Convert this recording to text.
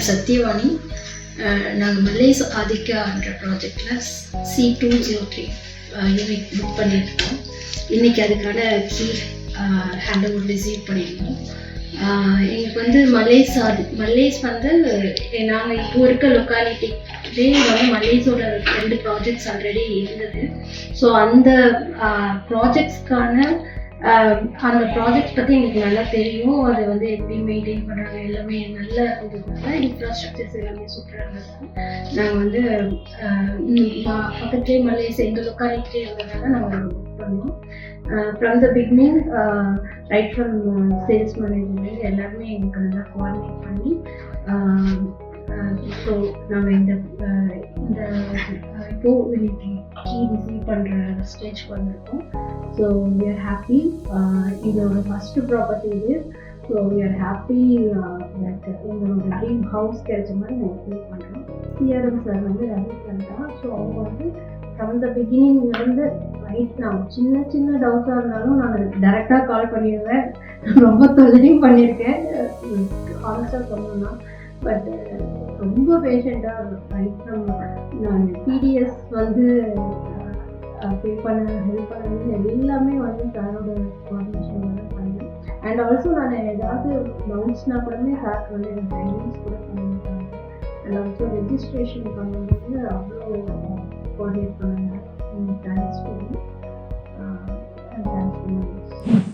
I'm Sathyavani. நாங்கள் மல்லேஸ் ஆதிக்கான்ற ப்ராஜெக்டில் C203 unit book பண்ணியிருக்கோம். இன்றைக்கி அதுக்கான கீ ஹேண்ட் ஓவர் ரிசீவ் பண்ணியிருக்கோம். எங்களுக்கு வந்து மல்லேஸ் வந்து நாங்கள் இப்போ இருக்க லொக்காலிட்டிலே வந்து மல்லேஸோட 2 ப்ராஜெக்ட்ஸ் ஆல்ரெடி இருந்தது. ஸோ அந்த ப்ராஜெக்ட்ஸ்க்கான அந்த ப்ராஜெக்ட்ஸ் பற்றி எங்களுக்கு நல்லா தெரியும். அது வந்து எப்படி மெயின்டைன் பண்ணுறாங்க எல்லாமே நல்ல இருந்ததுனால இன்ஃப்ராஸ்ட்ரக்சர்ஸ் எல்லாமே சூப்பராக இருந்தது. நாங்கள் வந்து பக்கத்துலேயே மல்லேஸ் எங்கள் லொக்காலிட்டிலே இருந்ததுனால நாங்கள் புக் பண்ணோம். From the beginning right from sales management எல்லாருமே எங்களுக்கு நல்லா கோஆர்டினேட் பண்ணி ஸோ நாங்கள் இந்த இப்போ இன்னைக்கு கீ ரிசீவ் பண்ணுற ஸ்டேஜ்க்கு வந்திருக்கோம். So we are happy. இதோட ஃபஸ்ட்டு ப்ராப்பர்ட்டி இது. So we are happy that எங்களோட ட்ரீம் ஹவுஸ் கிடைச்ச மாதிரி நாங்கள் ஃபீல் பண்ணுறோம். CRM சார் வந்து ரவிசன் தான். ஸோ அவங்க வந்து ஃப்ரம் த பிகினிங் இருந்து ரைட் நான் சின்ன டவுட்டாக இருந்தாலும் நான் டைரெக்டாக கால் பண்ணிடுவேன். ரொம்ப தொல்லையும் பண்ணியிருக்கேன் ஹானஸ்டாக சொல்லணும்னா. பட் ரொம்ப பேஷண்ட்டாக ரைட் நான் PDS வந்து பே பண்ண ஹெல்ப் பண்ணது எல்லாமே வந்து சாரோட கோஆர்டினேஷன் வந்து பண்ணேன். அண்ட் ஆல்சோ நான் ஏதாவது டவுட்ஸ்னா கூடமே சாருக்கு வந்து எனக்கு கைடன்ஸ் கூட பண்ணியிருக்காங்க. அண்ட் ஆல்சோ ரெஜிஸ்ட்ரேஷன் பண்ணும்போது அவ்வளோ கோஆர்டினேட் பண்ணாங்க. Thanks to thanks.